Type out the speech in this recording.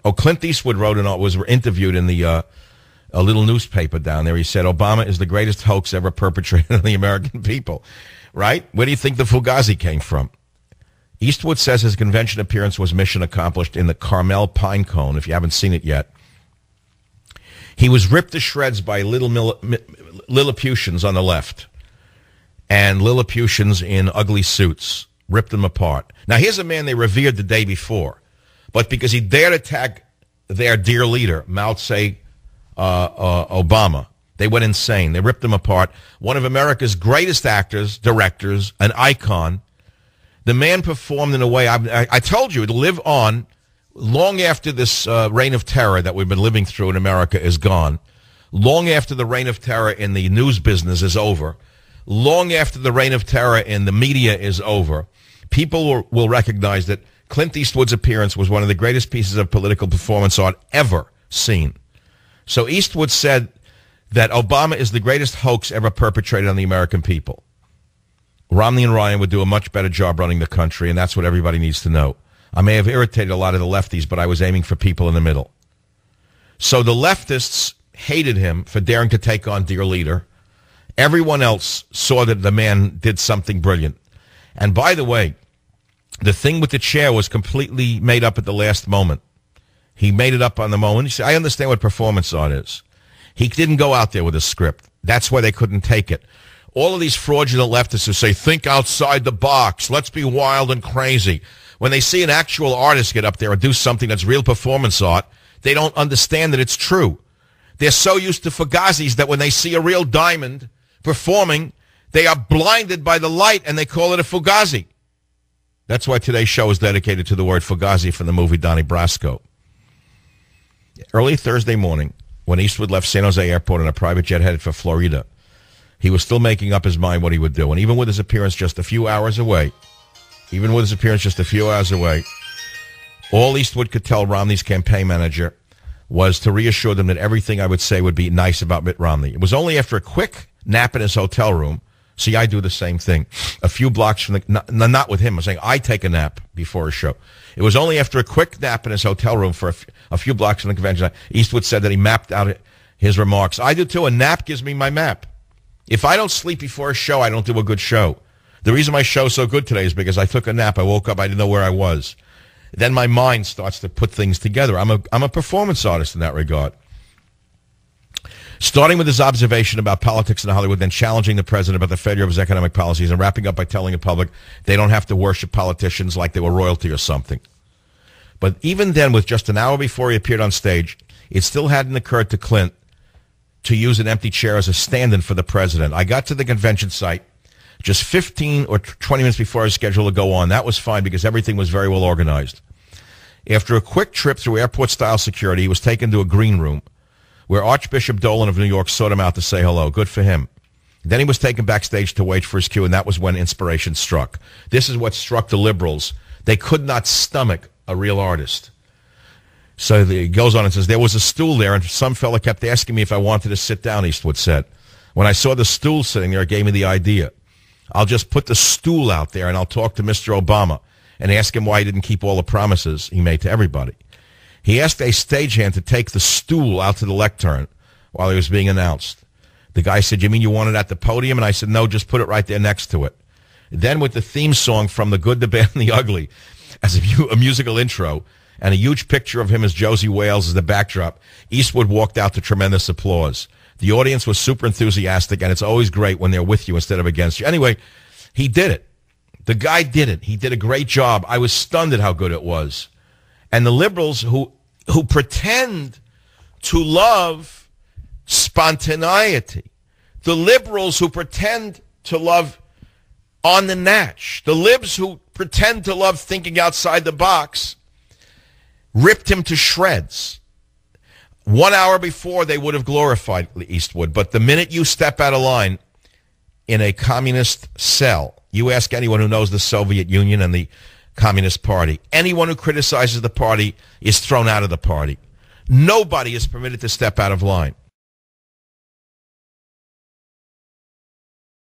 Oh, Clint Eastwood was interviewed in a little newspaper down there. He said, Obama is the greatest hoax ever perpetrated on the American people. Right? Where do you think the Fugazi came from? Eastwood says his convention appearance was mission accomplished in the Carmel Pine Cone, if you haven't seen it yet. He was ripped to shreds by Lilliputians on the left, and Lilliputians in ugly suits ripped them apart. Now, here's a man they revered the day before, but because he dared attack their dear leader, Mao Tse Obama, they went insane. They ripped him apart. One of America's greatest actors, directors, an icon. The man performed in a way, I told you, to live on long after this reign of terror that we've been living through in America is gone, long after the reign of terror in the news business is over, long after the reign of terror in the media is over, people will recognize that Clint Eastwood's appearance was one of the greatest pieces of political performance art ever seen. So Eastwood said that Obama is the greatest hoax ever perpetrated on the American people. Romney and Ryan would do a much better job running the country, and that's what everybody needs to know. I may have irritated a lot of the lefties, but I was aiming for people in the middle. So the leftists hated him for daring to take on dear leader. Everyone else saw that the man did something brilliant. And by the way, the thing with the chair was completely made up at the last moment. He made it up on the moment. He said, I understand what performance art is. He didn't go out there with a script. That's why they couldn't take it. All of these fraudulent leftists who say, think outside the box, let's be wild and crazy. When they see an actual artist get up there and do something that's real performance art, they don't understand that it's true. They're so used to Fugazis that when they see a real diamond performing, they are blinded by the light and they call it a Fugazi. That's why today's show is dedicated to the word Fugazi from the movie Donnie Brasco. Early Thursday morning, when Eastwood left San Jose Airport in a private jet headed for Florida, he was still making up his mind what he would do. And even with his appearance just a few hours away, all Eastwood could tell Romney's campaign manager was to reassure them that everything I would say would be nice about Mitt Romney. It was only after a quick nap in his hotel room. See, I do the same thing. A few blocks from not with him. I'm saying I take a nap before a show. It was only after a quick nap in his hotel room for a few blocks from the convention. Eastwood said that he mapped out his remarks. I do too. A nap gives me my map. If I don't sleep before a show, I don't do a good show. The reason my show's so good today is because I took a nap. I woke up. I didn't know where I was. Then my mind starts to put things together. I'm a performance artist in that regard. Starting with his observation about politics in Hollywood, then challenging the president about the failure of his economic policies, and wrapping up by telling the public they don't have to worship politicians like they were royalty or something. But even then, with just an hour before he appeared on stage, it still hadn't occurred to Clint to use an empty chair as a stand-in for the president. I got to the convention site just 15 or 20 minutes before I was scheduled to go on. That was fine because everything was very well organized. After a quick trip through airport-style security, he was taken to a green room where Archbishop Dolan of New York sought him out to say hello. Good for him. Then he was taken backstage to wait for his cue, and that was when inspiration struck. This is what struck the liberals. They could not stomach a real artist. So he goes on and says, there was a stool there, and some fella kept asking me if I wanted to sit down, Eastwood said. When I saw the stool sitting there, it gave me the idea. I'll just put the stool out there, and I'll talk to Mr. Obama and ask him why he didn't keep all the promises he made to everybody. He asked a stagehand to take the stool out to the lectern while he was being announced. The guy said, you mean you want it at the podium? And I said, no, just put it right there next to it. Then with the theme song from The Good, the Bad, and the Ugly as a musical intro and a huge picture of him as Josie Wales as the backdrop, Eastwood walked out to tremendous applause. The audience was super enthusiastic, and it's always great when they're with you instead of against you. Anyway, he did it. The guy did it. He did a great job. I was stunned at how good it was. And the liberals who pretend to love spontaneity, the liberals who pretend to love on the natch, the libs who pretend to love thinking outside the box, ripped him to shreds. 1 hour before, they would have glorified Eastwood. But the minute you step out of line in a communist cell, you ask anyone who knows the Soviet Union and the Communist Party, anyone who criticizes the party is thrown out of the party. Nobody is permitted to step out of line.